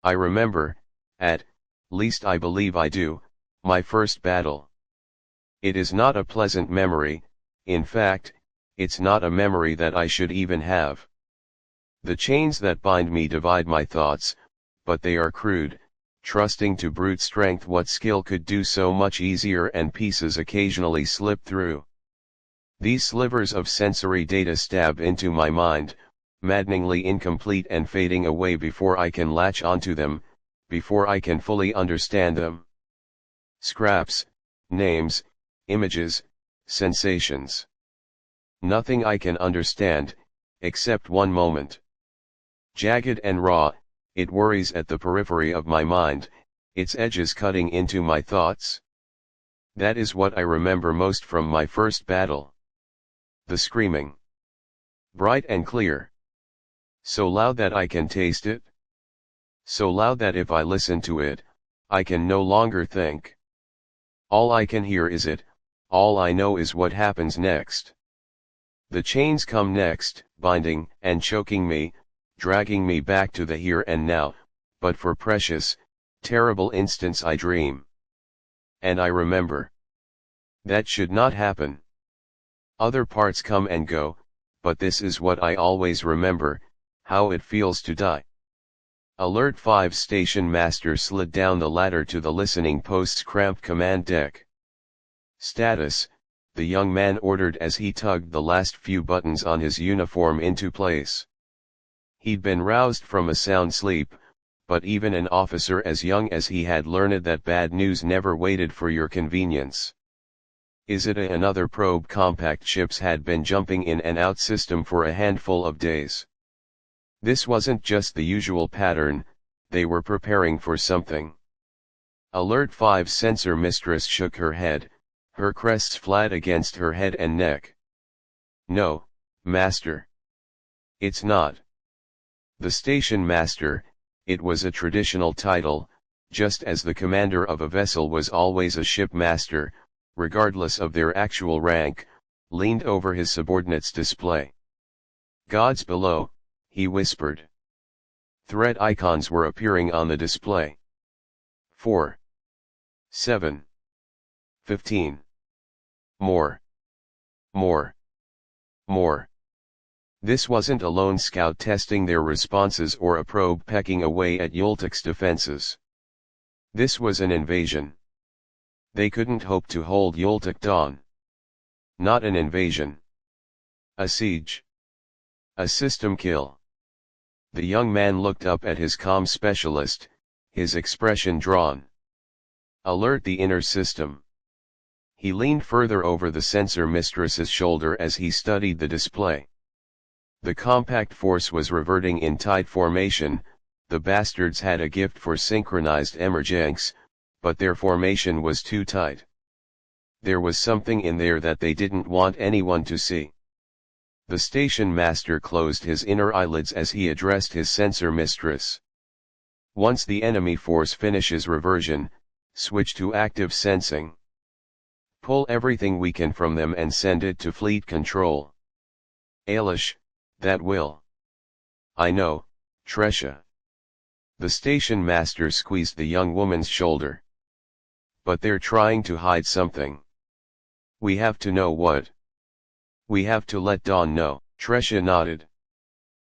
I remember, at least I believe I do, my first battle. It is not a pleasant memory, in fact, it's not a memory that I should even have. The chains that bind me divide my thoughts, but they are crude, trusting to brute strength what skill could do so much easier, and pieces occasionally slip through. These slivers of sensory data stab into my mind, maddeningly incomplete and fading away before I can latch onto them, before I can fully understand them. Scraps, names, images, sensations. Nothing I can understand, except one moment. Jagged and raw, it worries at the periphery of my mind, its edges cutting into my thoughts. That is what I remember most from my first battle. The screaming. Bright and clear. So loud that I can taste it. So loud that if I listen to it, I can no longer think. All I can hear is it, all I know is what happens next. The chains come next, binding and choking me, dragging me back to the here and now, but for precious, terrible instants I dream. And I remember. That should not happen. Other parts come and go, but this is what I always remember, how it feels to die. Alert 5 Station Master slid down the ladder to the listening post's cramped command deck. Status, the young man ordered as he tugged the last few buttons on his uniform into place. He'd been roused from a sound sleep, but even an officer as young as he had learned that bad news never waited for your convenience. Is it another probe? Compact ships had been jumping in and out system for a handful of days. This wasn't just the usual pattern, they were preparing for something. Alert 5 Sensor Mistress shook her head, her crests flat against her head and neck. No, Master. It's not. The Station Master, it was a traditional title, just as the commander of a vessel was always a ship master, regardless of their actual rank, leaned over his subordinate's display. Gods below, he whispered. Threat icons were appearing on the display. 4. 7. 15. More. More. More. This wasn't a lone scout testing their responses or a probe pecking away at Yoltik's defenses. This was an invasion. They couldn't hope to hold Yoltik down. Not an invasion. A siege. A system kill. The young man looked up at his comm specialist, his expression drawn. Alert the inner system. He leaned further over the sensor mistress's shoulder as he studied the display. The compact force was reverting in tight formation. The bastards had a gift for synchronized emergence, but their formation was too tight. There was something in there that they didn't want anyone to see. The station master closed his inner eyelids as he addressed his sensor mistress. Once the enemy force finishes reversion, switch to active sensing. Pull everything we can from them and send it to fleet control. Ailish, that will. I know, Tresha. The station master squeezed the young woman's shoulder. But they're trying to hide something. We have to know what. We have to let Dawn know. Tresha nodded.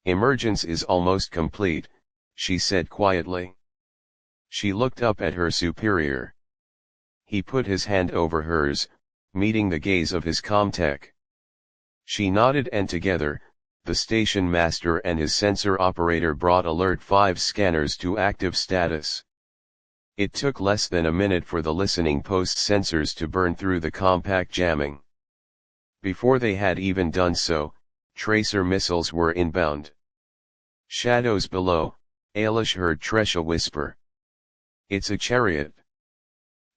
Emergence is almost complete, she said quietly. She looked up at her superior. He put his hand over hers, meeting the gaze of his comtech. She nodded, and together, the station master and his sensor operator brought Alert 5 scanners to active status. It took less than a minute for the listening post sensors to burn through the compact jamming. Before they had even done so, tracer missiles were inbound. Shadows below, Ailish heard Tresha whisper. It's a chariot.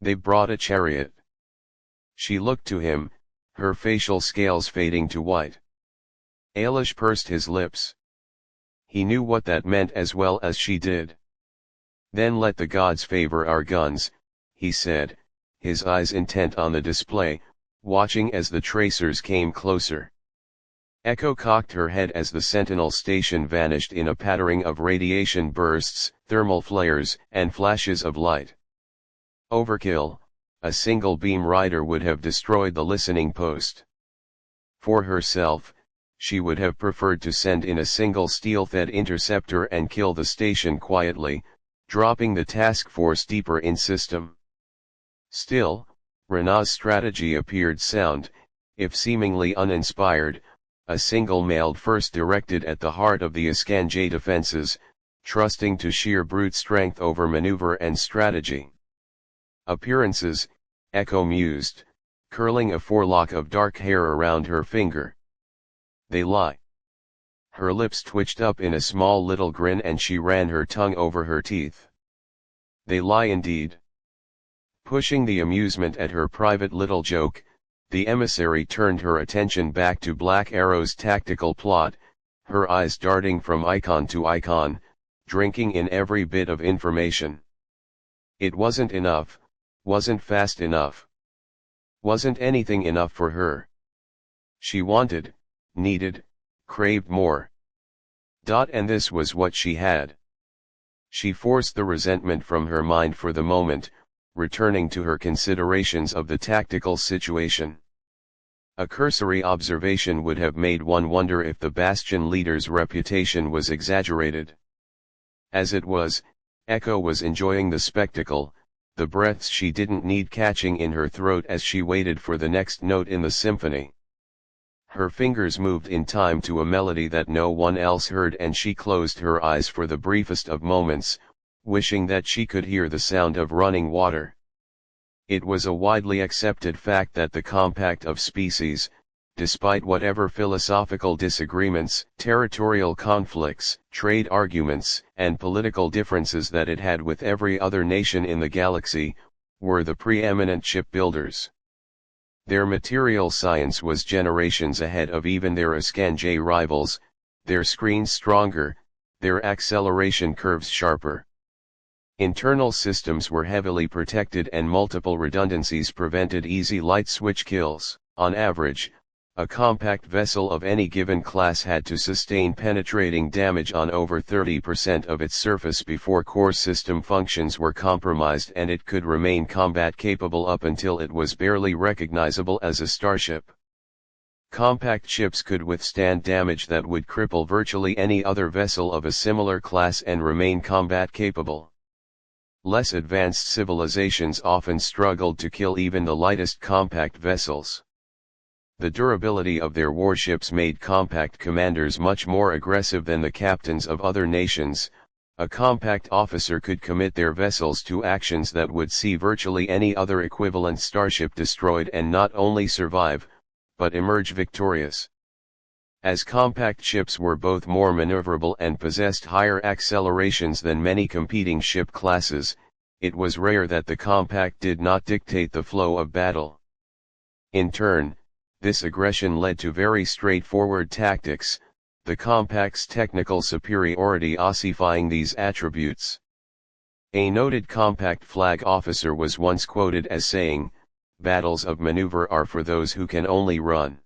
They brought a chariot. She looked to him, her facial scales fading to white. Ailish pursed his lips. He knew what that meant as well as she did. Then let the gods favor our guns, he said, his eyes intent on the display, watching as the tracers came closer. Echo cocked her head as the sentinel station vanished in a pattering of radiation bursts, thermal flares, and flashes of light. Overkill, a single beam rider would have destroyed the listening post. For herself, she would have preferred to send in a single steel-fed interceptor and kill the station quietly, dropping the task force deeper in system. Still, Rena's strategy appeared sound, if seemingly uninspired, a single mailed first directed at the heart of the Iskanjay defenses, trusting to sheer brute strength over maneuver and strategy. Appearances, Echo mused, curling a forelock of dark hair around her finger. They lie. Her lips twitched up in a small little grin and she ran her tongue over her teeth. They lie indeed. Pushing the amusement at her private little joke, the emissary turned her attention back to Black Arrow's tactical plot, her eyes darting from icon to icon, drinking in every bit of information. It wasn't enough, wasn't fast enough. Wasn't anything enough for her. She wanted, needed, craved more. And this was what she had. She forced the resentment from her mind for the moment, returning to her considerations of the tactical situation. A cursory observation would have made one wonder if the Bastion leader's reputation was exaggerated. As it was, Echo was enjoying the spectacle, the breaths she didn't need catching in her throat as she waited for the next note in the symphony. Her fingers moved in time to a melody that no one else heard and she closed her eyes for the briefest of moments, wishing that she could hear the sound of running water. It was a widely accepted fact that the compact of species, despite whatever philosophical disagreements, territorial conflicts, trade arguments, and political differences that it had with every other nation in the galaxy, were the preeminent shipbuilders. Their material science was generations ahead of even their Iskanjay rivals, their screens stronger, their acceleration curves sharper. Internal systems were heavily protected and multiple redundancies prevented easy light switch kills. On average, a compact vessel of any given class had to sustain penetrating damage on over 30% of its surface before core system functions were compromised and it could remain combat capable up until it was barely recognizable as a starship. Compact ships could withstand damage that would cripple virtually any other vessel of a similar class and remain combat capable. Less advanced civilizations often struggled to kill even the lightest compact vessels. The durability of their warships made compact commanders much more aggressive than the captains of other nations. A compact officer could commit their vessels to actions that would see virtually any other equivalent starship destroyed and not only survive, but emerge victorious. As compact ships were both more maneuverable and possessed higher accelerations than many competing ship classes, it was rare that the compact did not dictate the flow of battle. In turn, this aggression led to very straightforward tactics, the compact's technical superiority ossifying these attributes. A noted compact flag officer was once quoted as saying, "Battles of maneuver are for those who can only run."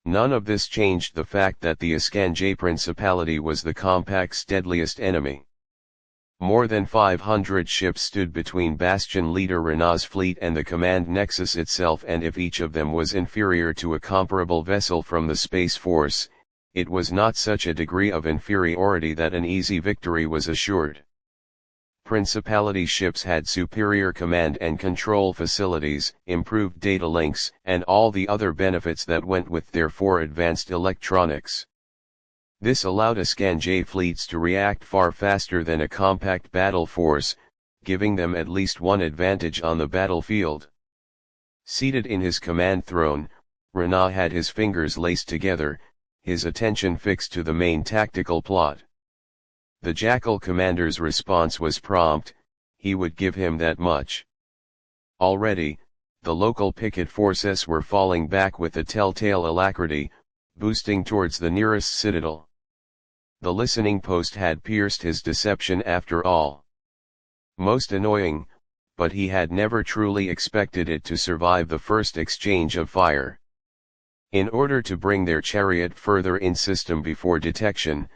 None of this changed the fact that the Iskanjay Principality was the compact's deadliest enemy. More than 500 ships stood between Bastion leader Rena's fleet and the command nexus itself, and if each of them was inferior to a comparable vessel from the Space Force, it was not such a degree of inferiority that an easy victory was assured. Principality ships had superior command and control facilities, improved data links, and all the other benefits that went with their advanced electronics. This allowed Iskanjay fleets to react far faster than a compact battle force, giving them at least one advantage on the battlefield. Seated in his command throne, Rena had his fingers laced together, his attention fixed to the main tactical plot. The Jackal commander's response was prompt, he would give him that much. Already, the local picket forces were falling back with a telltale alacrity, boosting towards the nearest citadel. The listening post had pierced his deception after all. Most annoying, but he had never truly expected it to survive the first exchange of fire. In order to bring their chariot further in system before detection,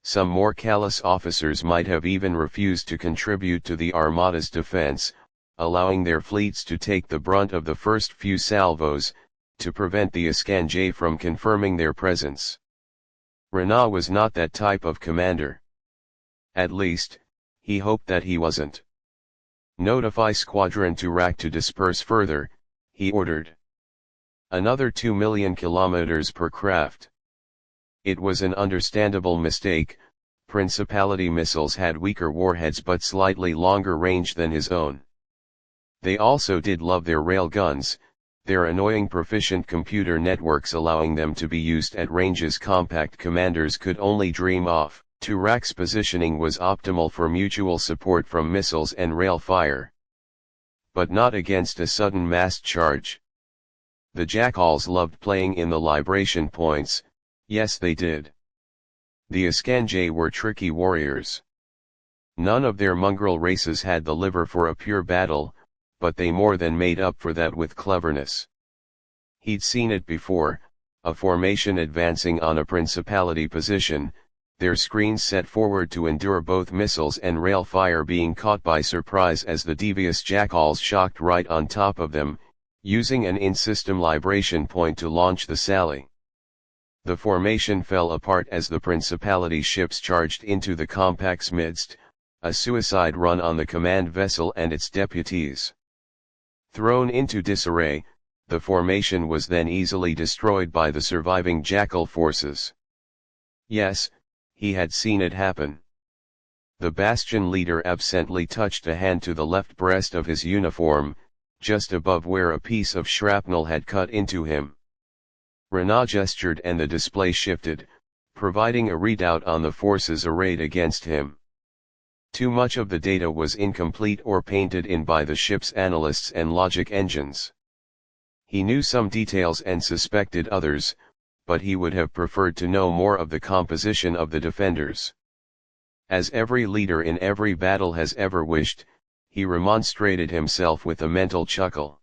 Some more callous officers might have even refused to contribute to the Armada's defense, allowing their fleets to take the brunt of the first few salvos, to prevent the escangé from confirming their presence. Renaud was not that type of commander. At least, he hoped that he wasn't. Notify Squadron Turak to disperse further, he ordered. Another 2 million kilometers per craft. It was an understandable mistake. Principality missiles had weaker warheads but slightly longer range than his own. They also did love their railguns, their annoying proficient computer networks allowing them to be used at ranges compact commanders could only dream of. Turak's positioning was optimal for mutual support from missiles and rail fire. But not against a sudden massed charge. The jackals loved playing in the libration points, yes they did. The escangé were tricky warriors. None of their mongrel races had the liver for a pure battle, but they more than made up for that with cleverness. He'd seen it before, a formation advancing on a principality position, their screens set forward to endure both missiles and rail fire being caught by surprise as the devious jackals shocked right on top of them, using an in-system libration point to launch the sally. The formation fell apart as the principality ships charged into the compact's midst, a suicide run on the command vessel and its deputies. Thrown into disarray, the formation was then easily destroyed by the surviving jackal forces. Yes, he had seen it happen. The bastion leader absently touched a hand to the left breast of his uniform, just above where a piece of shrapnel had cut into him. Renaud gestured and the display shifted, providing a readout on the forces arrayed against him. Too much of the data was incomplete or painted in by the ship's analysts and logic engines. He knew some details and suspected others, but he would have preferred to know more of the composition of the defenders. As every leader in every battle has ever wished, he remonstrated himself with a mental chuckle.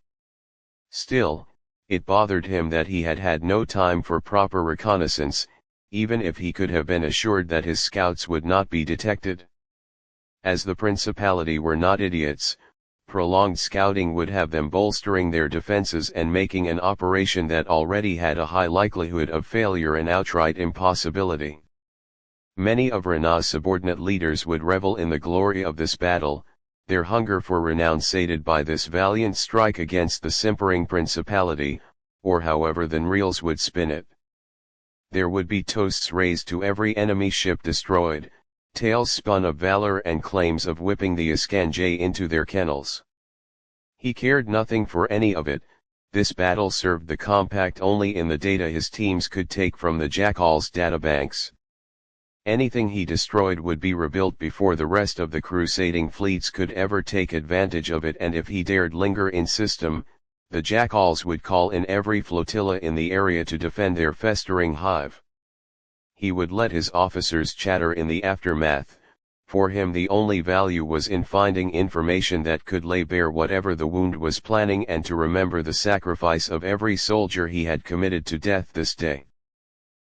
Still, it bothered him that he had had no time for proper reconnaissance, even if he could have been assured that his scouts would not be detected. As the Principality were not idiots, prolonged scouting would have them bolstering their defenses and making an operation that already had a high likelihood of failure an outright impossibility. Many of Renaud's subordinate leaders would revel in the glory of this battle, their hunger for renown sated by this valiant strike against the simpering Principality, or however the reels would spin it. There would be toasts raised to every enemy ship destroyed, tales spun of valor and claims of whipping the escangé into their kennels. He cared nothing for any of it. This battle served the compact only in the data his teams could take from the Jackal's databanks. Anything he destroyed would be rebuilt before the rest of the crusading fleets could ever take advantage of it, and if he dared linger in system, the Jackals would call in every flotilla in the area to defend their festering hive. He would let his officers chatter in the aftermath. For him the only value was in finding information that could lay bare whatever the wound was planning and to remember the sacrifice of every soldier he had committed to death this day.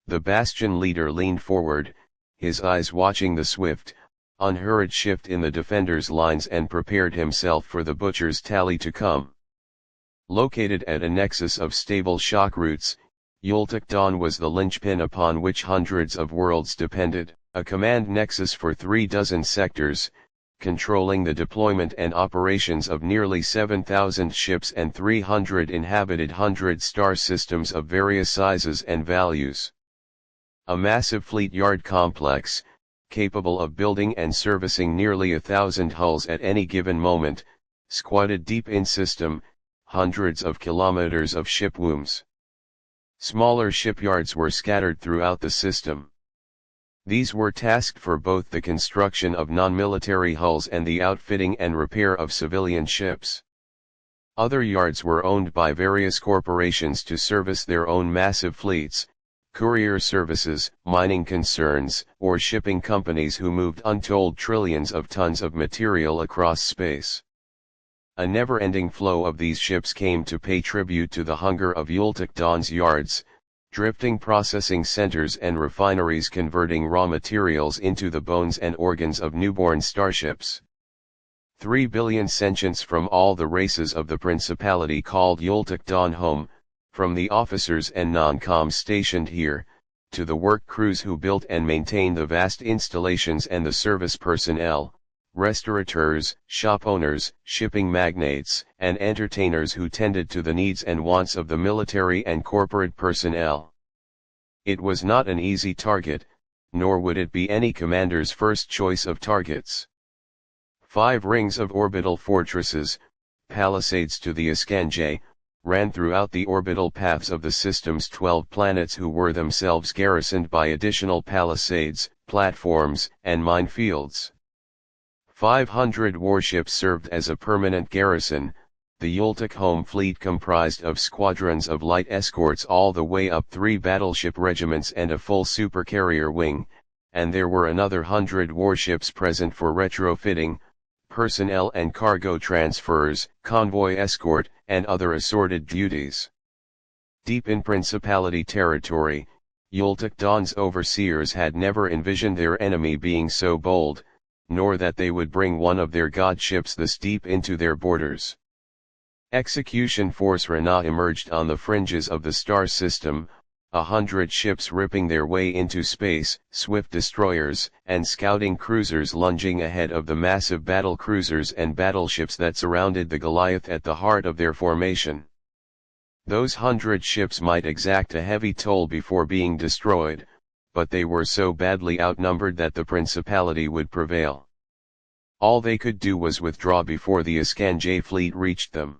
The bastion leader leaned forward, his eyes watching the swift, unhurried shift in the defenders' lines and prepared himself for the butcher's tally to come. Located at a nexus of stable shock routes, Yultuk Dawn was the linchpin upon which hundreds of worlds depended, a command nexus for 36 sectors, controlling the deployment and operations of nearly 7,000 ships and 300 inhabited 100-star systems of various sizes and values. A massive fleet yard complex, capable of building and servicing nearly 1,000 hulls at any given moment, squatted deep in system, hundreds of kilometers of ship wombs. Smaller shipyards were scattered throughout the system. These were tasked for both the construction of non-military hulls and the outfitting and repair of civilian ships. Other yards were owned by various corporations to service their own massive fleets, courier services, mining concerns, or shipping companies who moved untold trillions of tons of material across space. A never-ending flow of these ships came to pay tribute to the hunger of Yultuk Dawn's yards, drifting processing centers and refineries converting raw materials into the bones and organs of newborn starships. 3 billion sentients from all the races of the principality called Yoltec Dawn home, from the officers and non-coms stationed here, to the work crews who built and maintained the vast installations and the service personnel, restaurateurs, shop owners, shipping magnates, and entertainers who tended to the needs and wants of the military and corporate personnel. It was not an easy target, nor would it be any commander's first choice of targets. 5 rings of orbital fortresses, palisades to the Escanje, ran throughout the orbital paths of the system's 12 planets, who were themselves garrisoned by additional palisades, platforms, and minefields. 500 warships served as a permanent garrison. The Yoltec home fleet comprised of squadrons of light escorts all the way up 3 battleship regiments and a full supercarrier wing, and there were another 100 warships present for retrofitting, personnel and cargo transfers, convoy escort, and other assorted duties. Deep in Principality territory, Yoltec Dawn's overseers had never envisioned their enemy being so bold, nor that they would bring one of their god ships this deep into their borders. Execution Force Rana emerged on the fringes of the star system, 100 ships ripping their way into space, swift destroyers and scouting cruisers lunging ahead of the massive battle cruisers and battleships that surrounded the Goliath at the heart of their formation. Those 100 ships might exact a heavy toll before being destroyed, but they were so badly outnumbered that the Principality would prevail. All they could do was withdraw before the Escanje fleet reached them.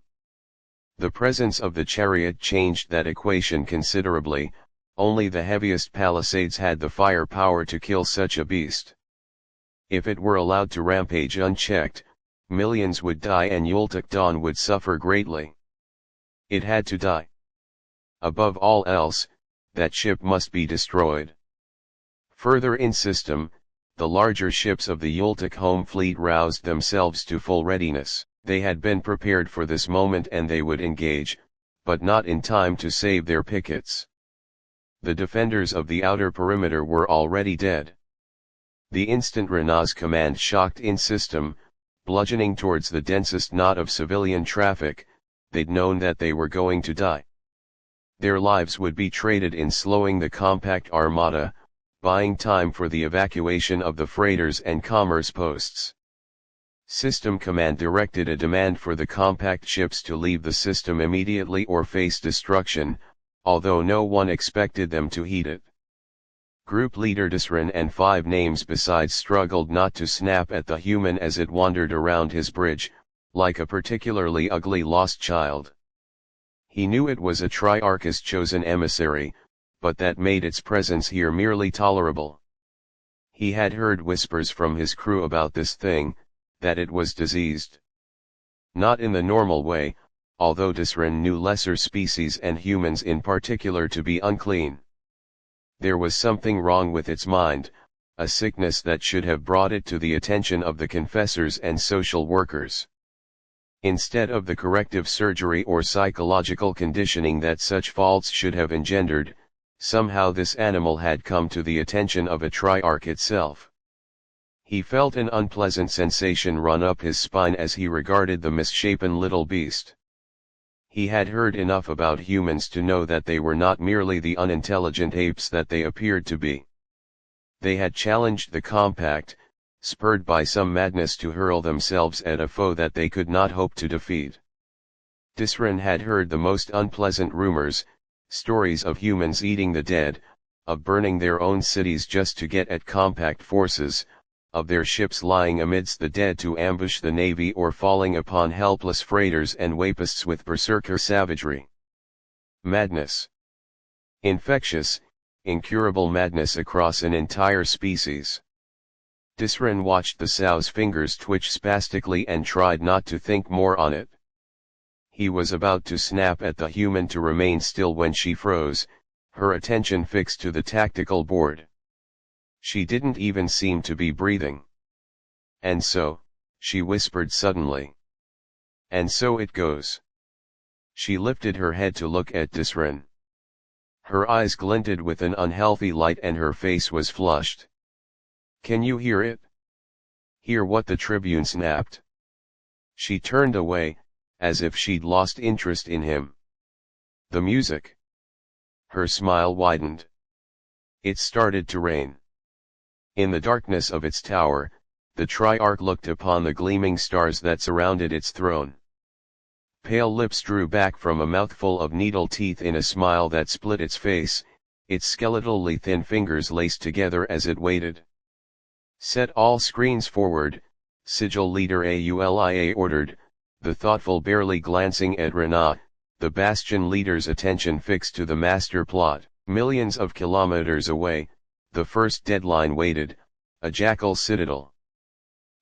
The presence of the chariot changed that equation considerably. Only the heaviest palisades had the firepower to kill such a beast. If it were allowed to rampage unchecked, millions would die and Yoltec Dawn would suffer greatly. It had to die. Above all else, that ship must be destroyed. Further in system, the larger ships of the Yoltec home fleet roused themselves to full readiness. They had been prepared for this moment and they would engage, but not in time to save their pickets. The defenders of the outer perimeter were already dead. The instant Rena's command shocked in system, bludgeoning towards the densest knot of civilian traffic, they'd known that they were going to die. Their lives would be traded in slowing the compact armada, buying time for the evacuation of the freighters and commerce posts. System Command directed a demand for the compact ships to leave the system immediately or face destruction, although no one expected them to heed it. Group leader Disran and 5 names besides struggled not to snap at the human as it wandered around his bridge, like a particularly ugly lost child. He knew it was a Triarch's chosen emissary, but that made its presence here merely tolerable. He had heard whispers from his crew about this thing, that it was diseased. Not in the normal way, although Disran knew lesser species and humans in particular to be unclean. There was something wrong with its mind, a sickness that should have brought it to the attention of the confessors and social workers. Instead of the corrective surgery or psychological conditioning that such faults should have engendered, somehow this animal had come to the attention of a Triarch itself. He felt an unpleasant sensation run up his spine as he regarded the misshapen little beast. He had heard enough about humans to know that they were not merely the unintelligent apes that they appeared to be. They had challenged the compact, spurred by some madness to hurl themselves at a foe that they could not hope to defeat. Disran had heard the most unpleasant rumors, stories of humans eating the dead, of burning their own cities just to get at compact forces, of their ships lying amidst the dead to ambush the navy or falling upon helpless freighters and wapists with berserker savagery. Madness. Infectious, incurable madness across an entire species. Disran watched the sow's fingers twitch spastically and tried not to think more on it. He was about to snap at the human to remain still when she froze, her attention fixed to the tactical board. She didn't even seem to be breathing. "And so," she whispered suddenly. "And so it goes." She lifted her head to look at Disran. Her eyes glinted with an unhealthy light and her face was flushed. "Can you hear it? Hear what the Tribune snapped?" She turned away, as if she'd lost interest in him. "The music." Her smile widened. It started to rain. In the darkness of its tower, the Triarch looked upon the gleaming stars that surrounded its throne. Pale lips drew back from a mouthful of needle teeth in a smile that split its face, its skeletally thin fingers laced together as it waited. "Set all screens forward," Sigil Leader Aulia ordered, the thoughtful barely glancing at Rena, the Bastion leader's attention fixed to the master plot. Millions of kilometers away, the first deadline waited, a jackal citadel.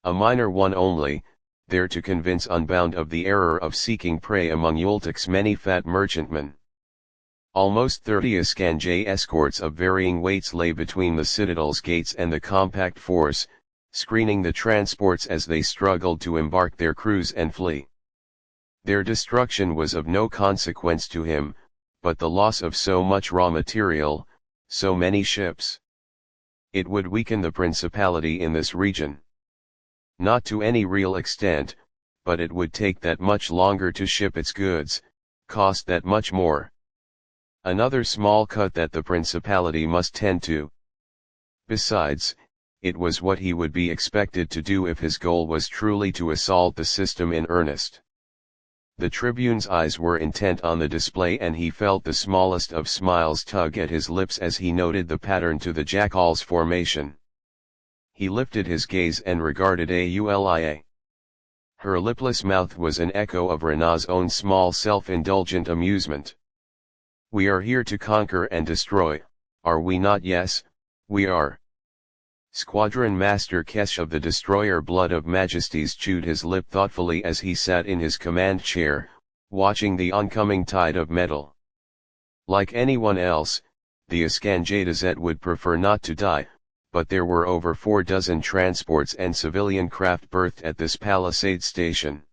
A minor one only, there to convince Unbound of the error of seeking prey among Yultik's many fat merchantmen. Almost 30 Askanjay escorts of varying weights lay between the citadel's gates and the compact force, screening the transports as they struggled to embark their crews and flee. Their destruction was of no consequence to him, but the loss of so much raw material, so many ships. It would weaken the principality in this region. Not to any real extent, but it would take that much longer to ship its goods, cost that much more. Another small cut that the principality must tend to. Besides, it was what he would be expected to do if his goal was truly to assault the system in earnest. The Tribune's eyes were intent on the display and he felt the smallest of smiles tug at his lips as he noted the pattern to the jackal's formation. He lifted his gaze and regarded Aulia. Her lipless mouth was an echo of Rena's own small self-indulgent amusement. "We are here to conquer and destroy, are we not?" "Yes, we are." Squadron Master Kesh of the Destroyer Blood of Majesties chewed his lip thoughtfully as he sat in his command chair, watching the oncoming tide of metal. Like anyone else, the Askanjadazet would prefer not to die, but there were over 4 dozen transports and civilian craft berthed at this palisade station.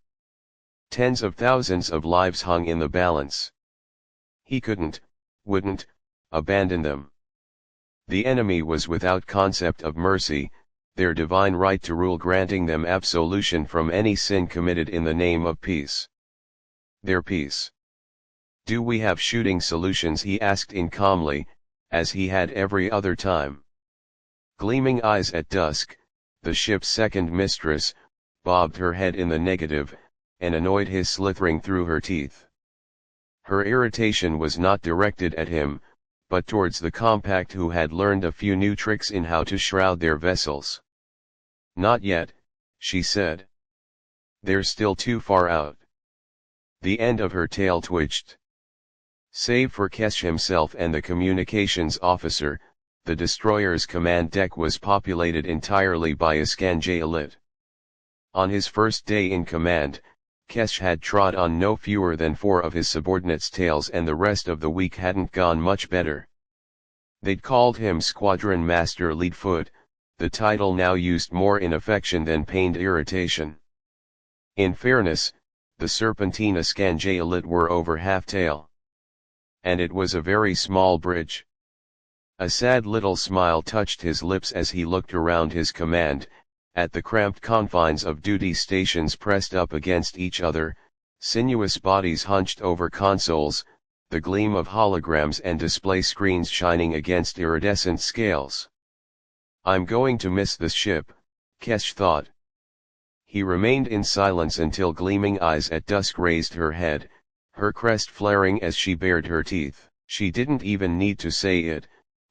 Tens of thousands of lives hung in the balance. He wouldn't, abandon them. The enemy was without concept of mercy, their divine right to rule granting them absolution from any sin committed in the name of peace. Their peace. "Do we have shooting solutions?" he asked in calmly, as he had every other time. Gleaming eyes at dusk, the ship's second mistress, bobbed her head in the negative, an annoyed hiss slithering through her teeth. Her irritation was not directed at him, but towards the compact who had learned a few new tricks in how to shroud their vessels. "Not yet," she said. "They're still too far out." The end of her tail twitched. Save for Kesh himself and the communications officer, the destroyer's command deck was populated entirely by Askanjay elite. On his first day in command, Kesh had trod on no fewer than 4 of his subordinates' tails and the rest of the week hadn't gone much better. They'd called him Squadron Master Leadfoot, the title now used more in affection than pained irritation. In fairness, the Serpentine Askanjay elite were over half-tail. And it was a very small bridge. A sad little smile touched his lips as he looked around his command, at the cramped confines of duty stations pressed up against each other, sinuous bodies hunched over consoles, the gleam of holograms and display screens shining against iridescent scales. "I'm going to miss this ship," Kesh thought. He remained in silence until Gleaming Eyes at Dusk raised her head, her crest flaring as she bared her teeth. She didn't even need to say it.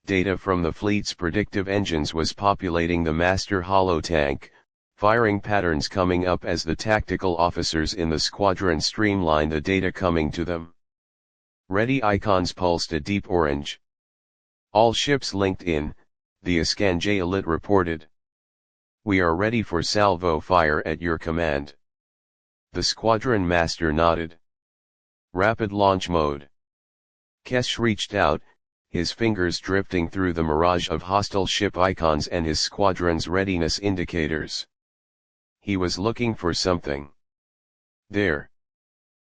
Data from the fleet's predictive engines was populating the master holotank, firing patterns coming up as the tactical officers in the squadron streamlined the data coming to them. Ready icons pulsed a deep orange. "All ships linked in," the Askanjay elite reported. "We are ready for salvo fire at your command." The squadron master nodded. "Rapid launch mode." Kesh reached out, his fingers drifting through the mirage of hostile ship icons and his squadron's readiness indicators. He was looking for something. "There.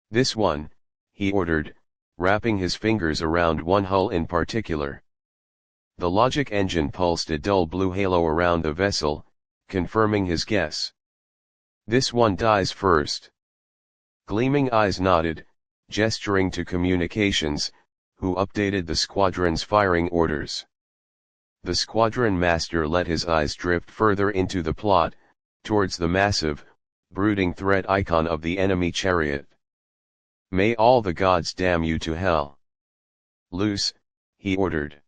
This one," he ordered, wrapping his fingers around one hull in particular. The logic engine pulsed a dull blue halo around the vessel, confirming his guess. This one dies first. Gleaming eyes nodded, gesturing to communications, who updated the squadron's firing orders. The squadron master let his eyes drift further into the plot, towards the massive, brooding threat icon of the enemy chariot. "May all the gods damn you to hell. Loose," he ordered.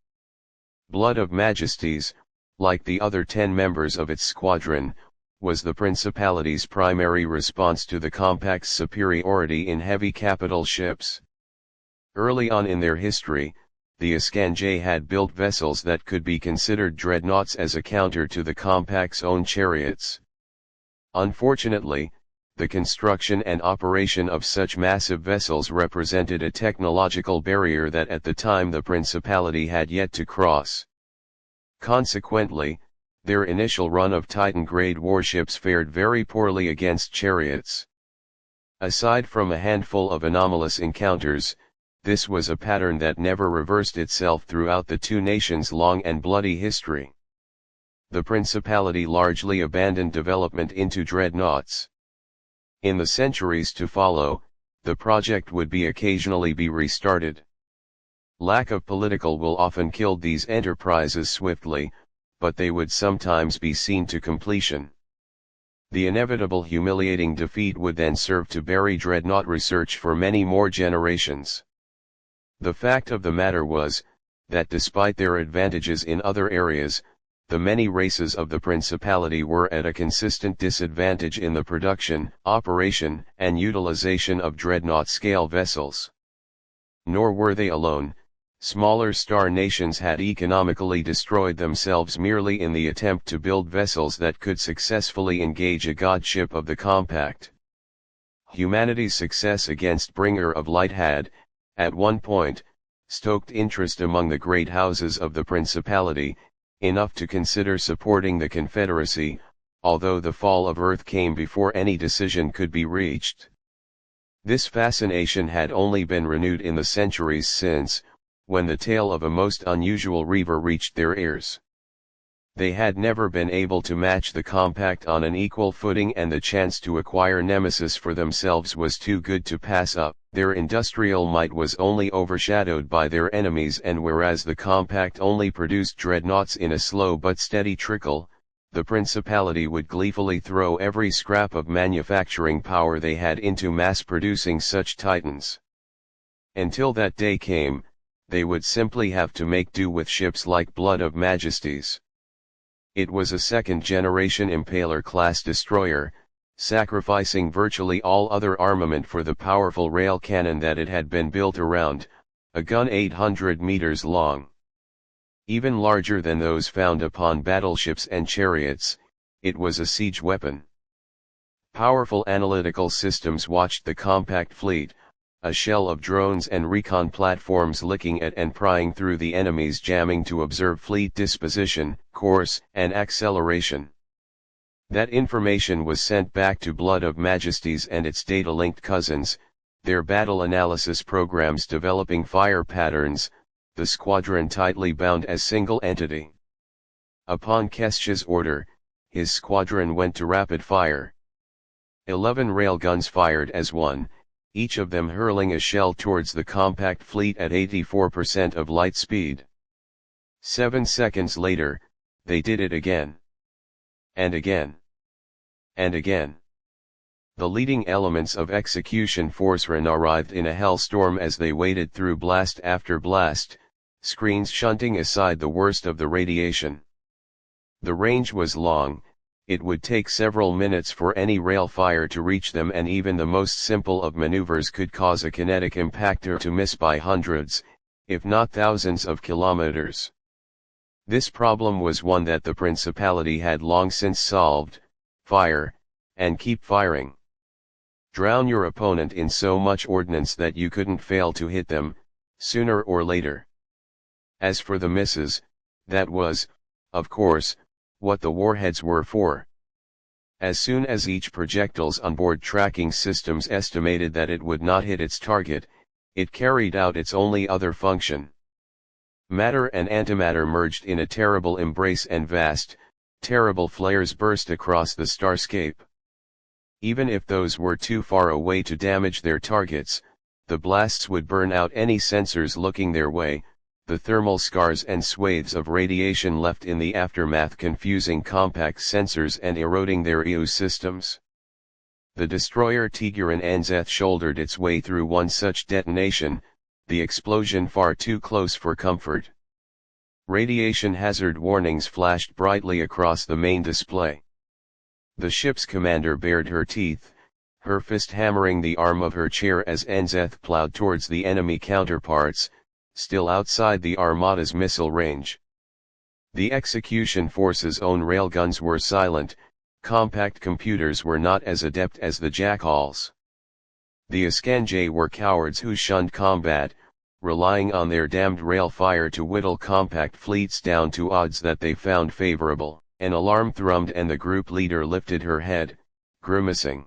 Blood of Majesties, like the other 10 members of its squadron, was the Principality's primary response to the Compact's superiority in heavy capital ships. Early on in their history, the Iskandar had built vessels that could be considered dreadnoughts as a counter to the Compact's own chariots. Unfortunately, the construction and operation of such massive vessels represented a technological barrier that at the time the Principality had yet to cross. Consequently, their initial run of Titan-grade warships fared very poorly against chariots. Aside from a handful of anomalous encounters, this was a pattern that never reversed itself throughout the two nations' long and bloody history. The Principality largely abandoned development into dreadnoughts. In the centuries to follow, the project would occasionally be restarted. Lack of political will often killed these enterprises swiftly, but they would sometimes be seen to completion. The inevitable humiliating defeat would then serve to bury dreadnought research for many more generations. The fact of the matter was, that despite their advantages in other areas, the many races of the Principality were at a consistent disadvantage in the production, operation, and utilization of dreadnought-scale vessels. Nor were they alone. Smaller star nations had economically destroyed themselves merely in the attempt to build vessels that could successfully engage a godship of the Compact. Humanity's success against Bringer of Light had, at one point, stoked interest among the great houses of the Principality, enough to consider supporting the Confederacy, although the fall of Earth came before any decision could be reached. This fascination had only been renewed in the centuries since, when the tale of a most unusual reaver reached their ears. They had never been able to match the Compact on an equal footing, and the chance to acquire Nemesis for themselves was too good to pass up. Their industrial might was only overshadowed by their enemies, and whereas the Compact only produced dreadnoughts in a slow but steady trickle, the Principality would gleefully throw every scrap of manufacturing power they had into mass-producing such titans. Until that day came, they would simply have to make do with ships like Blood of Majesties. It was a second-generation Impaler-class destroyer, sacrificing virtually all other armament for the powerful rail cannon that it had been built around, a gun 800 meters long. Even larger than those found upon battleships and chariots, it was a siege weapon. Powerful analytical systems watched the Compact fleet, a shell of drones and recon platforms licking at and prying through the enemy's jamming to observe fleet disposition, course, and acceleration. That information was sent back to Blood of Majesties and its data-linked cousins, their battle analysis programs developing fire patterns, the squadron tightly bound as single entity. Upon Kesha's order, his squadron went to rapid fire. 11 railguns fired as one, each of them hurling a shell towards the Compact fleet at 84% of light speed. 7 seconds later, they did it again. And again. And again. The leading elements of execution force arrived in a hellstorm as they waded through blast after blast, screens shunting aside the worst of the radiation. The range was long. It would take several minutes for any rail fire to reach them, and even the most simple of maneuvers could cause a kinetic impactor to miss by hundreds, if not thousands of kilometers. This problem was one that the Principality had long since solved: fire, and keep firing. Drown your opponent in so much ordnance that you couldn't fail to hit them, sooner or later. As for the misses, that was, of course, what the warheads were for. As soon as each projectile's onboard tracking systems estimated that it would not hit its target, It carried out its only other function. Matter and antimatter merged in a terrible embrace, and vast, terrible flares burst across the starscape. Even if those were too far away to damage their targets, the blasts would burn out any sensors looking their way, the thermal scars and swathes of radiation left in the aftermath confusing compact sensors and eroding their EO systems. The destroyer Tigran Anzeth shouldered its way through one such detonation, the explosion far too close for comfort. Radiation hazard warnings flashed brightly across the main display. The ship's commander bared her teeth, her fist hammering the arm of her chair as Anzeth plowed towards the enemy counterparts, still outside the Armada's missile range. The execution force's own railguns were silent, compact computers were not as adept as the Jackals. The Iskanjay were cowards who shunned combat, relying on their damned rail fire to whittle compact fleets down to odds that they found favorable. An alarm thrummed and the group leader lifted her head, grimacing.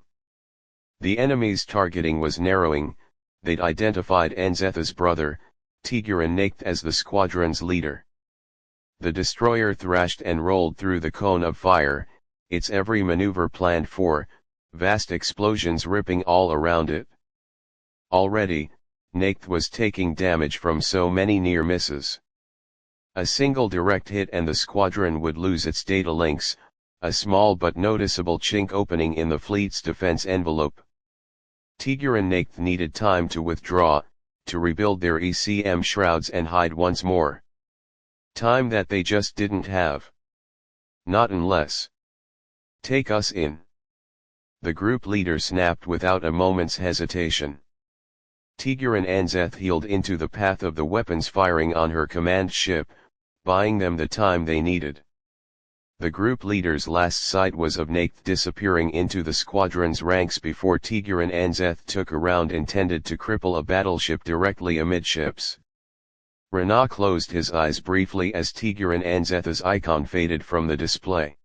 The enemy's targeting was narrowing. They'd identified Anzeth's brother, Tigran Nakth, as the squadron's leader. The destroyer thrashed and rolled through the cone of fire, its every maneuver planned for, vast explosions ripping all around it. Already, Nakth was taking damage from so many near misses. A single direct hit and the squadron would lose its data links, a small but noticeable chink opening in the fleet's defense envelope. Tigran Nakth needed time to withdraw, to rebuild their ECM shrouds and hide once more. Time that they just didn't have. Not unless. Take us in. The group leader snapped without a moment's hesitation. Tigran Anzeth heeled into the path of the weapons firing on her command ship, buying them the time they needed. The group leader's last sight was of Nakth disappearing into the squadron's ranks before Tigran Anzeth took a round intended to cripple a battleship directly amidships. Rana closed his eyes briefly as Tigran Anzeth's icon faded from the display.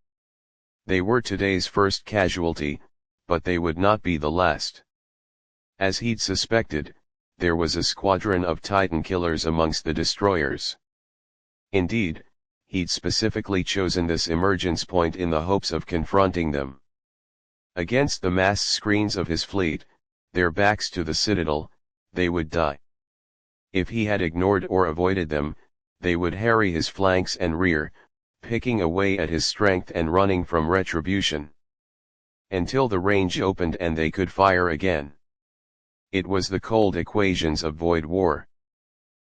They were today's first casualty, but they would not be the last. As he'd suspected, there was a squadron of Titan killers amongst the destroyers. Indeed, he'd specifically chosen this emergence point in the hopes of confronting them. Against the mass screens of his fleet, their backs to the citadel, they would die. If he had ignored or avoided them, they would harry his flanks and rear, picking away at his strength and running from retribution. Until the range opened and they could fire again. It was the cold equations of void war.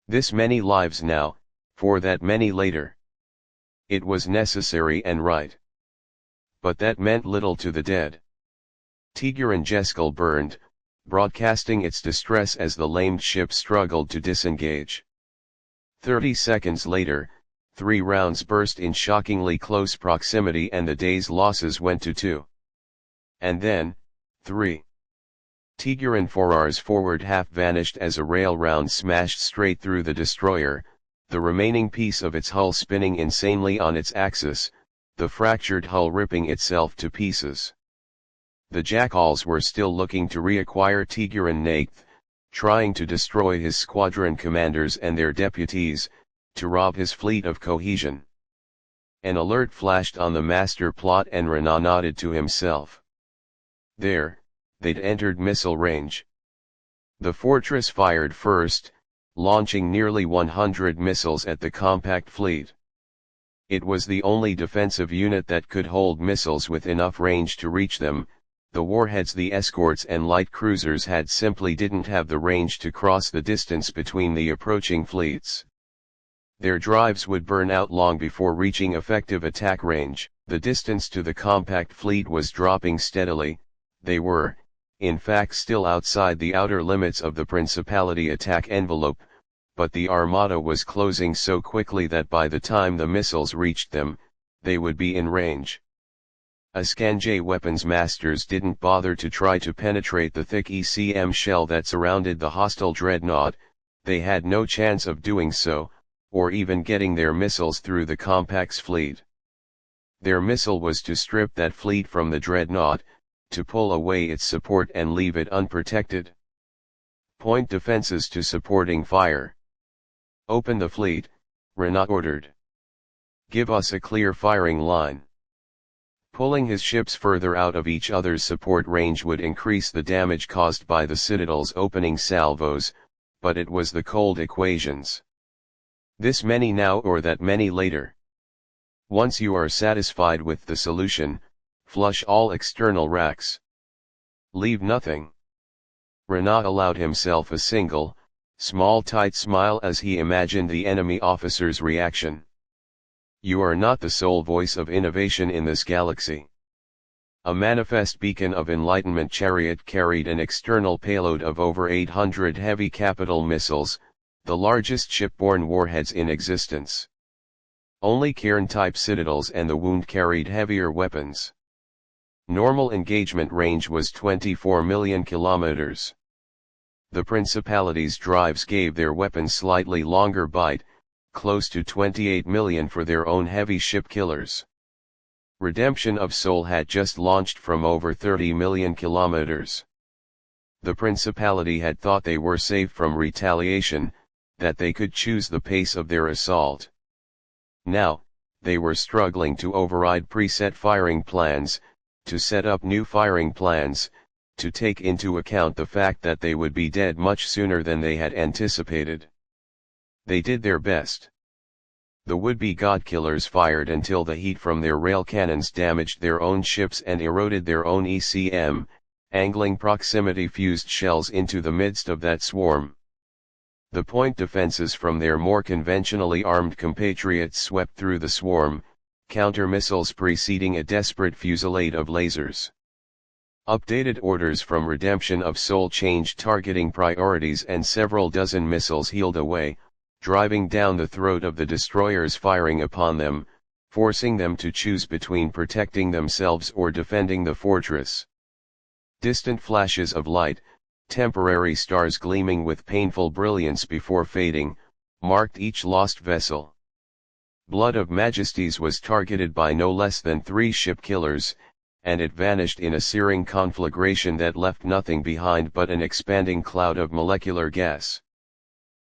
This many lives now, for that many later. It was necessary and right. But that meant little to the dead. Tigran Jeskal burned, broadcasting its distress as the lamed ship struggled to disengage. 30 seconds later, 3 rounds burst in shockingly close proximity and the day's losses went to 2. And then, 3. Tigran Forar's forward half vanished as a rail round smashed straight through the destroyer, the remaining piece of its hull spinning insanely on its axis, the fractured hull ripping itself to pieces. The Jackals were still looking to reacquire Tigran Nakth, trying to destroy his squadron commanders and their deputies, to rob his fleet of cohesion. An alert flashed on the master plot and Rana nodded to himself. There, they'd entered missile range. The fortress fired first, launching nearly 100 missiles at the compact fleet. It was the only defensive unit that could hold missiles with enough range to reach them. The warheads, the escorts and light cruisers had simply didn't have the range to cross the distance between the approaching fleets. Their drives would burn out long before reaching effective attack range. The distance to the compact fleet was dropping steadily. They were, in fact, still outside the outer limits of the Principality attack envelope, but the Armada was closing so quickly that by the time the missiles reached them, they would be in range. Iskanjay weapons masters didn't bother to try to penetrate the thick ECM shell that surrounded the hostile dreadnought. They had no chance of doing so, or even getting their missiles through the compact's fleet. Their missile was to strip that fleet from the dreadnought, to pull away its support and leave it unprotected. Point defenses to supporting fire. Open the fleet, Renaud ordered. Give us a clear firing line. Pulling his ships further out of each other's support range would increase the damage caused by the citadel's opening salvos, but it was the cold equations. This many now or that many later. Once you are satisfied with the solution, flush all external racks. Leave nothing. Renaud allowed himself a single, small tight smile as he imagined the enemy officer's reaction. You are not the sole voice of innovation in this galaxy. A manifest beacon of enlightenment chariot carried an external payload of over 800 heavy capital missiles, the largest shipborne warheads in existence. Only cairn-type citadels and the wound carried heavier weapons. Normal engagement range was 24 million kilometers. The Principality's drives gave their weapons slightly longer bite, close to 28 million for their own heavy ship killers. Redemption of Soul had just launched from over 30 million kilometers. The Principality had thought they were safe from retaliation, that they could choose the pace of their assault. Now, they were struggling to override preset firing plans, to set up new firing plans, to take into account the fact that they would be dead much sooner than they had anticipated. They did their best. The would-be god-killers fired until the heat from their rail cannons damaged their own ships and eroded their own ECM, angling proximity fused shells into the midst of that swarm. The point defenses from their more conventionally armed compatriots swept through the swarm, counter-missiles preceding a desperate fusillade of lasers. Updated orders from Redemption of Soul changed targeting priorities and several dozen missiles heeled away, driving down the throat of the destroyers firing upon them, forcing them to choose between protecting themselves or defending the fortress. Distant flashes of light, temporary stars gleaming with painful brilliance before fading, marked each lost vessel. Blood of Majesties was targeted by no less than 3 ship killers, and it vanished in a searing conflagration that left nothing behind but an expanding cloud of molecular gas.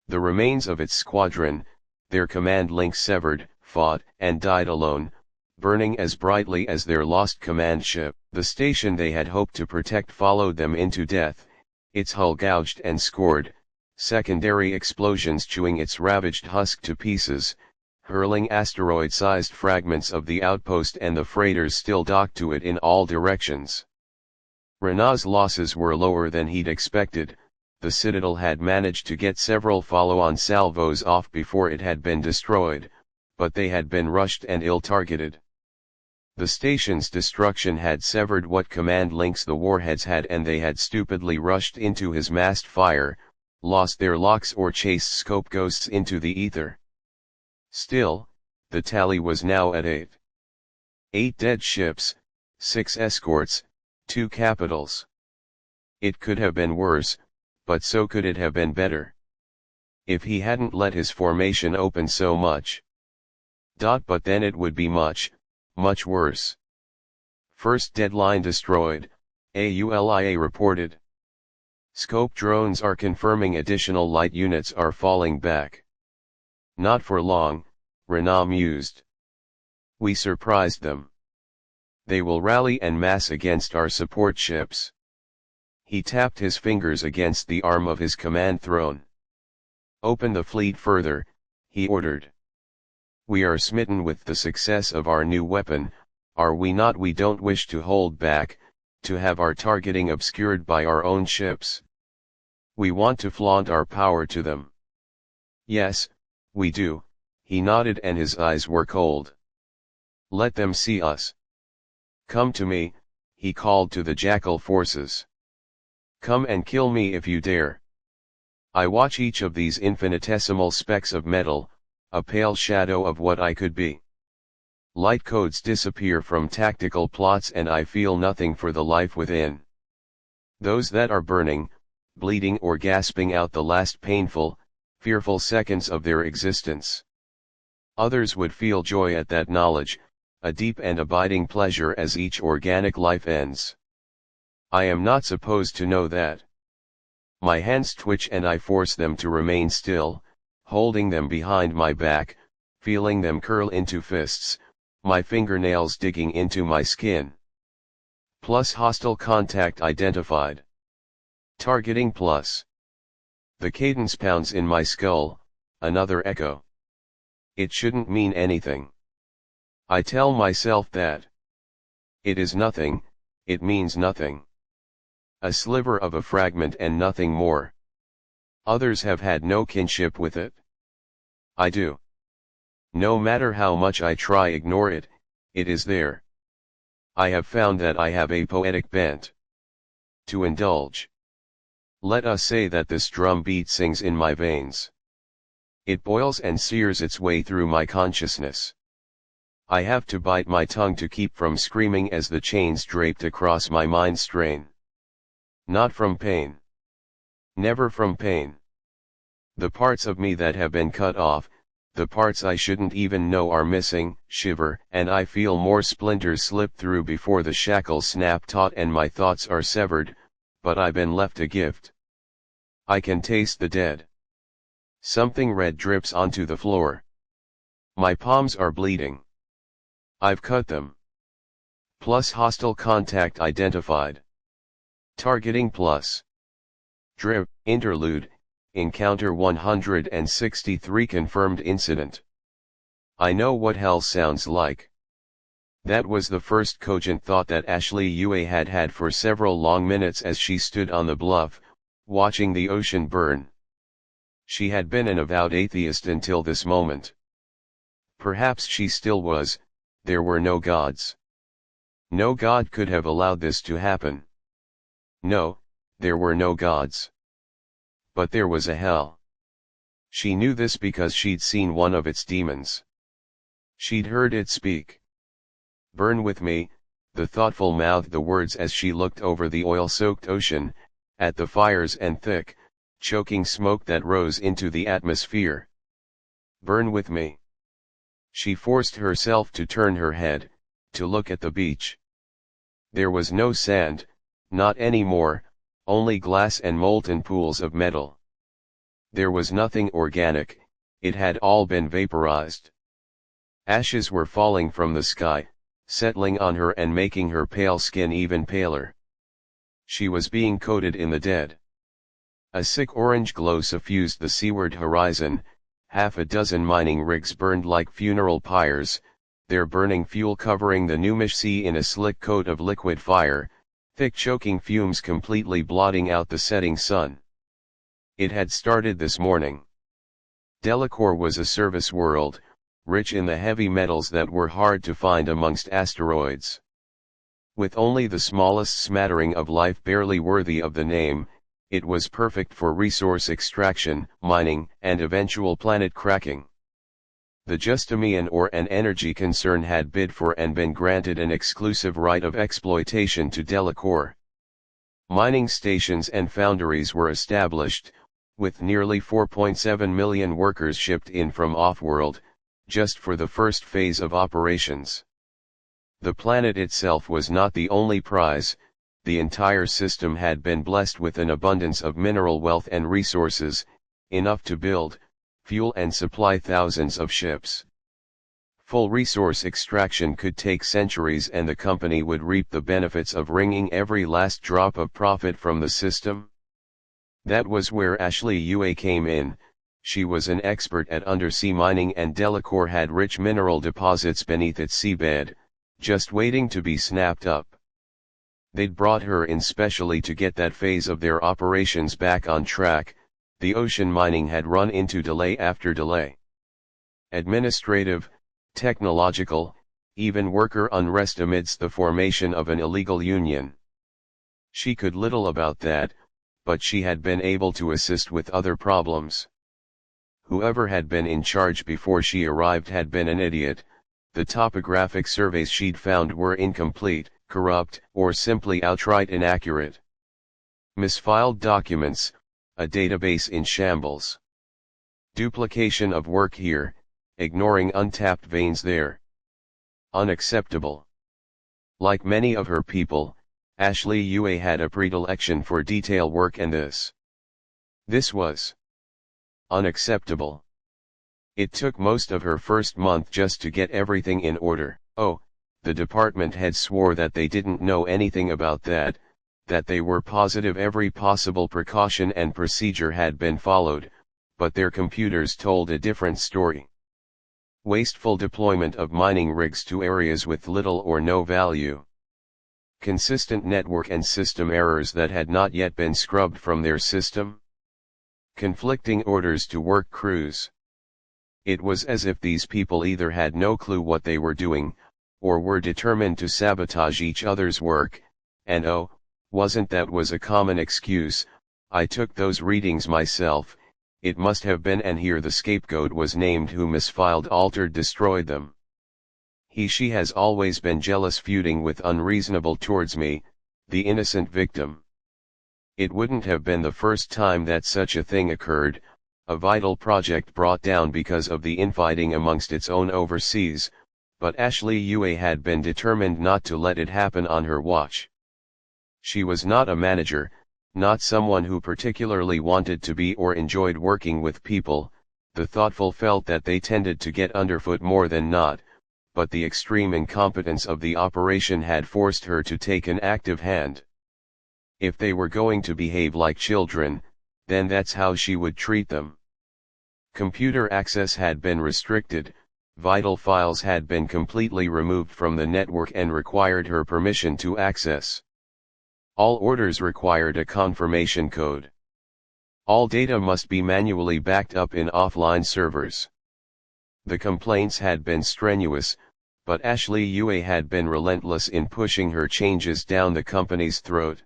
The remains of its squadron, their command link severed, fought and died alone, burning as brightly as their lost command ship. The station they had hoped to protect followed them into death, its hull gouged and scored, secondary explosions chewing its ravaged husk to pieces, hurling asteroid-sized fragments of the outpost and the freighters still docked to it in all directions. Renaud's losses were lower than he'd expected. The Citadel had managed to get several follow-on salvos off before it had been destroyed, but they had been rushed and ill-targeted. The station's destruction had severed what command links the warheads had, and they had stupidly rushed into his massed fire, lost their locks or chased scope ghosts into the ether. Still, the tally was now at 8. 8 dead ships, 6 escorts, 2 capitals. It could have been worse, but so could it have been better. If he hadn't let his formation open so much. But then it would be much, much worse. First deadline destroyed, AULIA reported. Scope drones are confirming additional light units are falling back. Not for long, Renaud mused. We surprised them. They will rally en masse against our support ships. He tapped his fingers against the arm of his command throne. Open the fleet further, he ordered. We are smitten with the success of our new weapon, are we not? We don't wish to hold back, to have our targeting obscured by our own ships. We want to flaunt our power to them. Yes, we do, he nodded and his eyes were cold. Let them see us. Come to me, he called to the Jackal forces. Come and kill me if you dare. I watch each of these infinitesimal specks of metal, a pale shadow of what I could be. Light codes disappear from tactical plots and I feel nothing for the life within. Those that are burning, bleeding or gasping out the last painful, fearful seconds of their existence. Others would feel joy at that knowledge, a deep and abiding pleasure as each organic life ends. I am not supposed to know that. My hands twitch and I force them to remain still, holding them behind my back, feeling them curl into fists, my fingernails digging into my skin. Plus hostile contact identified. Targeting plus. The cadence pounds in my skull, another echo. It shouldn't mean anything. I tell myself that. It is nothing, it means nothing. A sliver of a fragment and nothing more. Others have had no kinship with it. I do. No matter how much I try ignore it, it is there. I have found that I have a poetic bent. To indulge. Let us say that this drum beat sings in my veins. It boils and sears its way through my consciousness. I have to bite my tongue to keep from screaming as the chains draped across my mind strain. Not from pain. Never from pain. The parts of me that have been cut off, the parts I shouldn't even know are missing, shiver, and I feel more splinters slip through before the shackles snap taut and my thoughts are severed, but I've been left a gift. I can taste the dead. Something red drips onto the floor. My palms are bleeding. I've cut them. Plus hostile contact identified. Targeting plus. Drip, interlude, encounter 163 confirmed incident. I know what hell sounds like. That was the first cogent thought that Ashley Yue had had for several long minutes as she stood on the bluff, watching the ocean burn. She had been an avowed atheist until this moment. Perhaps she still was. There were no gods. No god could have allowed this to happen. No, there were no gods. But there was a hell. She knew this because she'd seen one of its demons. She'd heard it speak. Burn with me, the thoughtful mouthed the words as she looked over the oil-soaked ocean, at the fires and thick, choking smoke that rose into the atmosphere. Burn with me. She forced herself to turn her head, to look at the beach. There was no sand, not anymore, only glass and molten pools of metal. There was nothing organic, it had all been vaporized. Ashes were falling from the sky, settling on her and making her pale skin even paler. She was being coated in the dead. A sick orange glow suffused the seaward horizon, half a dozen mining rigs burned like funeral pyres, their burning fuel covering the Numish sea in a slick coat of liquid fire, thick choking fumes completely blotting out the setting sun. It had started this morning. Delacour was a service world, rich in the heavy metals that were hard to find amongst asteroids. With only the smallest smattering of life barely worthy of the name, it was perfect for resource extraction, mining, and eventual planet cracking. The Justinian ore and energy concern had bid for and been granted an exclusive right of exploitation to Delacour. Mining stations and foundries were established, with nearly 4.7 million workers shipped in from off-world, just for the first phase of operations. The planet itself was not the only prize. The entire system had been blessed with an abundance of mineral wealth and resources, enough to build, fuel and supply thousands of ships. Full resource extraction could take centuries and the company would reap the benefits of wringing every last drop of profit from the system. That was where Ashley Yue came in. She was an expert at undersea mining and Delacour had rich mineral deposits beneath its seabed, just waiting to be snapped up. They'd brought her in specially to get that phase of their operations back on track. The ocean mining had run into delay after delay. Administrative, technological, even worker unrest amidst the formation of an illegal union. She could little about that, but she had been able to assist with other problems. Whoever had been in charge before she arrived had been an idiot. The topographic surveys she'd found were incomplete, corrupt, or simply outright inaccurate. Misfiled documents, a database in shambles. Duplication of work here, ignoring untapped veins there. Unacceptable. Like many of her people, Ashley Yue had a predilection for detail work and this This was unacceptable. It took most of her first month just to get everything in order. Oh, the department head swore that they didn't know anything about that they were positive every possible precaution and procedure had been followed, but their computers told a different story. Wasteful deployment of mining rigs to areas with little or no value. Consistent network and system errors that had not yet been scrubbed from their system. Conflicting orders to work crews. It was as if these people either had no clue what they were doing, or were determined to sabotage each other's work, and oh, wasn't that was a common excuse. I took those readings myself, it must have been, and here the scapegoat was named who misfiled, altered, destroyed them. She has always been jealous, feuding with, unreasonable towards me, the innocent victim. It wouldn't have been the first time that such a thing occurred, a vital project brought down because of the infighting amongst its own overseas, but Ashley Yue had been determined not to let it happen on her watch. She was not a manager, not someone who particularly wanted to be or enjoyed working with people. The thoughtful felt that they tended to get underfoot more than not, but the extreme incompetence of the operation had forced her to take an active hand. If they were going to behave like children, then that's how she would treat them. Computer access had been restricted, vital files had been completely removed from the network and required her permission to access. All orders required a confirmation code. All data must be manually backed up in offline servers. The complaints had been strenuous, but Ashley Yue had been relentless in pushing her changes down the company's throat.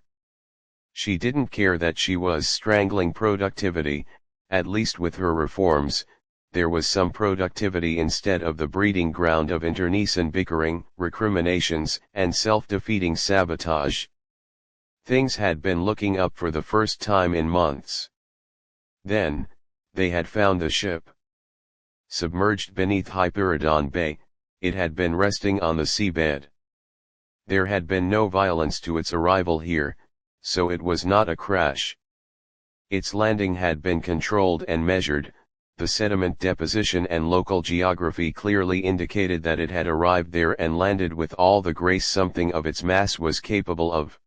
She didn't care that she was strangling productivity. At least with her reforms, there was some productivity instead of the breeding ground of internecine bickering, recriminations, and self-defeating sabotage. Things had been looking up for the first time in months. Then, they had found the ship. Submerged beneath Hyperidon Bay, it had been resting on the seabed. There had been no violence to its arrival here, so it was not a crash. Its landing had been controlled and measured, the sediment deposition and local geography clearly indicated that it had arrived there and landed with all the grace something of its mass was capable of.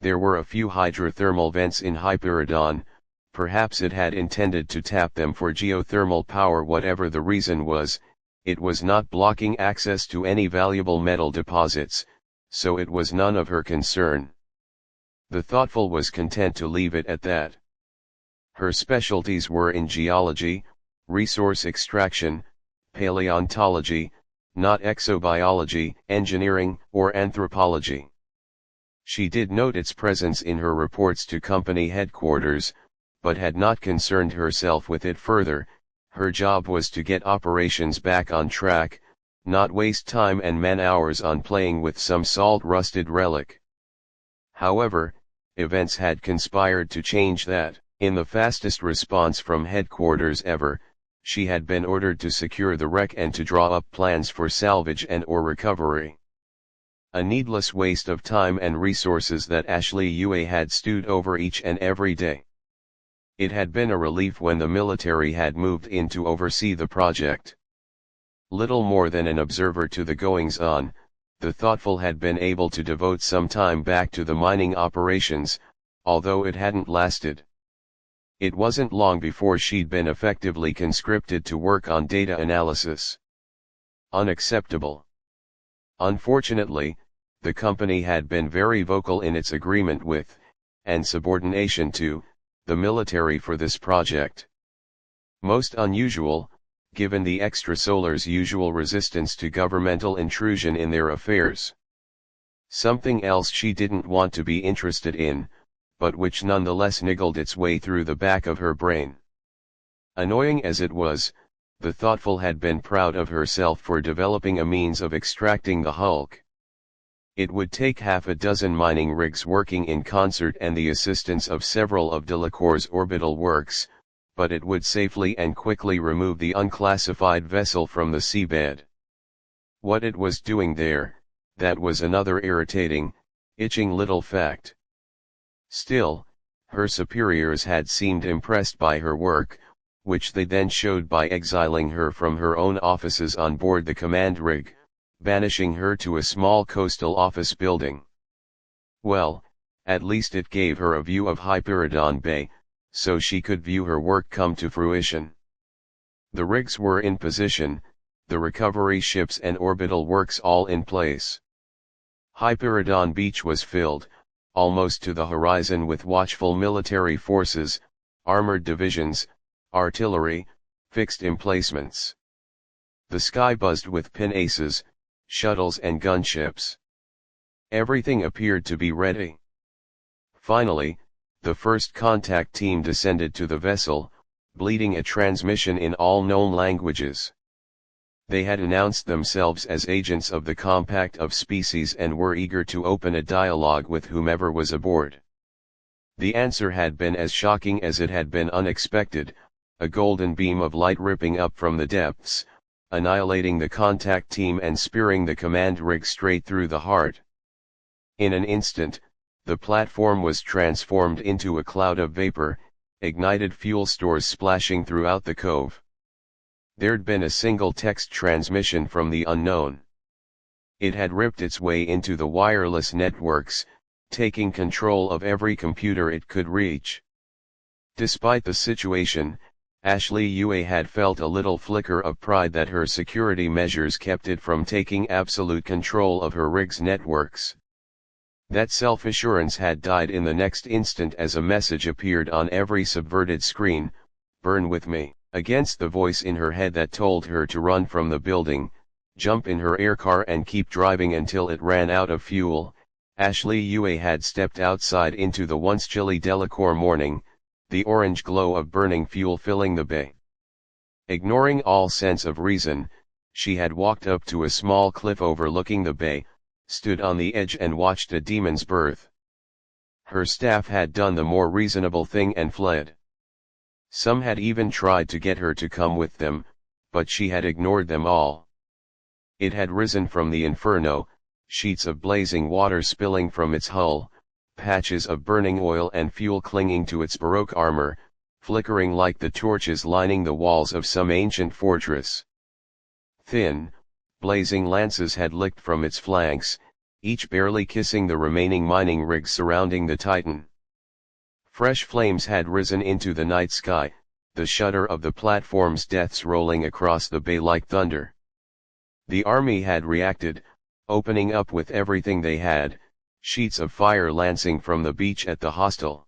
There were a few hydrothermal vents in Hyperidon, perhaps it had intended to tap them for geothermal power. Whatever the reason was, it was not blocking access to any valuable metal deposits, so it was none of her concern. The thoughtful was content to leave it at that. Her specialties were in geology, resource extraction, paleontology, not exobiology, engineering, or anthropology. She did note its presence in her reports to company headquarters, but had not concerned herself with it further. Her job was to get operations back on track, not waste time and man-hours on playing with some salt-rusted relic. However, events had conspired to change that. In the fastest response from headquarters ever, she had been ordered to secure the wreck and to draw up plans for salvage and/or recovery. A needless waste of time and resources that Ashley Yue had stewed over each and every day. It had been a relief when the military had moved in to oversee the project. Little more than an observer to the goings-on, the thoughtful had been able to devote some time back to the mining operations, although it hadn't lasted. It wasn't long before she'd been effectively conscripted to work on data analysis. Unacceptable. Unfortunately, the company had been very vocal in its agreement with, and subordination to, the military for this project. Most unusual, given the extrasolar's usual resistance to governmental intrusion in their affairs. Something else she didn't want to be interested in, but which nonetheless niggled its way through the back of her brain. Annoying as it was, the thoughtful had been proud of herself for developing a means of extracting the hulk. It would take half a dozen mining rigs working in concert and the assistance of several of Delacour's orbital works, but it would safely and quickly remove the unclassified vessel from the seabed. What it was doing there, that was another irritating, itching little fact. Still, Her superiors had seemed impressed by her work, which they then showed by exiling her from her own offices on board the command rig, banishing her to a small coastal office building. Well, at least it gave her a view of Hyperidon Bay, so she could view her work come to fruition. The rigs were in position, the recovery ships and orbital works all in place. Hyperidon Beach was filled, almost to the horizon, with watchful military forces, armored divisions, artillery, fixed emplacements. The sky buzzed with pinnaces, shuttles and gunships. Everything appeared to be ready. Finally, the first contact team descended to the vessel, bleating a transmission in all known languages. They had announced themselves as agents of the Compact of Species and were eager to open a dialogue with whomever was aboard. The answer had been as shocking as it had been unexpected, a golden beam of light ripping up from the depths, annihilating the contact team and spearing the command rig straight through the heart. In an instant, the platform was transformed into a cloud of vapor, ignited fuel stores splashing throughout the cove. There'd been a single text transmission from the unknown. It had ripped its way into the wireless networks, taking control of every computer it could reach. Despite the situation, Ashley Yue had felt a little flicker of pride that her security measures kept it from taking absolute control of her rig's networks. That self-assurance had died in the next instant as a message appeared on every subverted screen: "Burn with me." Against the voice in her head that told her to run from the building, jump in her aircar and keep driving until it ran out of fuel, Ashley Yue had stepped outside into the once chilly Delacour morning, the orange glow of burning fuel filling the bay. Ignoring all sense of reason, she had walked up to a small cliff overlooking the bay, stood on the edge and watched a demon's birth. Her staff had done the more reasonable thing and fled. Some had even tried to get her to come with them, but she had ignored them all. It had risen from the inferno, sheets of blazing water spilling from its hull, patches of burning oil and fuel clinging to its baroque armor, flickering like the torches lining the walls of some ancient fortress. Thin, blazing lances had licked from its flanks, each barely kissing the remaining mining rigs surrounding the Titan. Fresh flames had risen into the night sky, the shudder of the platform's deaths rolling across the bay like thunder. The army had reacted, opening up with everything they had, sheets of fire lancing from the beach at the hostile.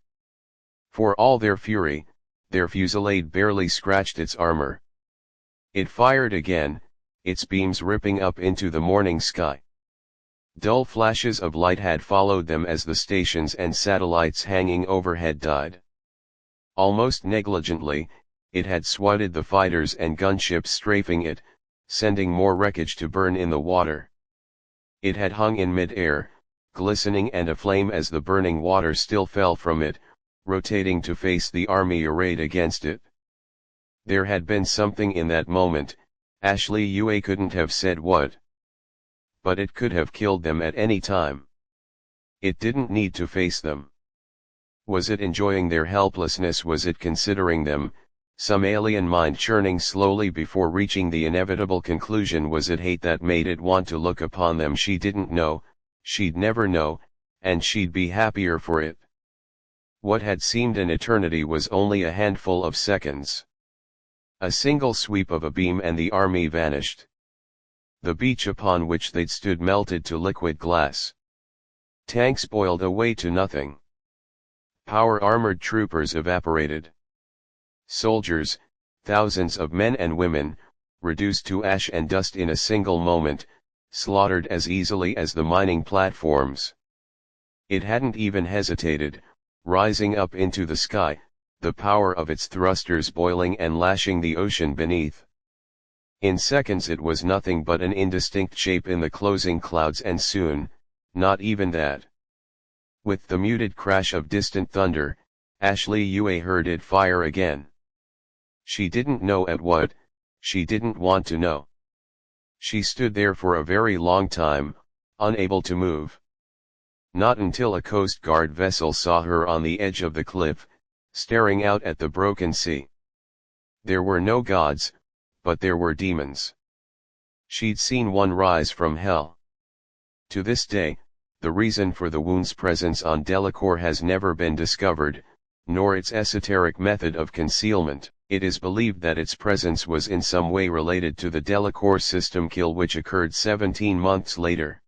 For all their fury, their fusillade barely scratched its armor. It fired again, its beams ripping up into the morning sky. Dull flashes of light had followed them as the stations and satellites hanging overhead died. Almost negligently, it had swatted the fighters and gunships strafing it, sending more wreckage to burn in the water. It had hung in mid-air, glistening and aflame as the burning water still fell from it, rotating to face the army arrayed against it. There had been something in that moment, Ashley Yue couldn't have said what. But it could have killed them at any time. It didn't need to face them. Was it enjoying their helplessness? Was it considering them, some alien mind churning slowly before reaching the inevitable conclusion? Was it hate that made it want to look upon them? She didn't know, she'd never know, and she'd be happier for it. What had seemed an eternity was only a handful of seconds. A single sweep of a beam and the army vanished. The beach upon which they'd stood melted to liquid glass. Tanks boiled away to nothing. Power-armored troopers evaporated. Soldiers, thousands of men and women, reduced to ash and dust in a single moment, slaughtered as easily as the mining platforms. It hadn't even hesitated, rising up into the sky, the power of its thrusters boiling and lashing the ocean beneath. In seconds it was nothing but an indistinct shape in the closing clouds, and soon, not even that. With the muted crash of distant thunder, Ashley Yue heard it fire again. She didn't know at what, she didn't want to know. She stood there for a very long time, unable to move. Not until a Coast Guard vessel saw her on the edge of the cliff, staring out at the broken sea. There were no gods, but there were demons. She'd seen one rise from hell. To this day, the reason for the wound's presence on Delacour has never been discovered, nor its esoteric method of concealment. It is believed that its presence was in some way related to the Delacour system kill which occurred 17 months later.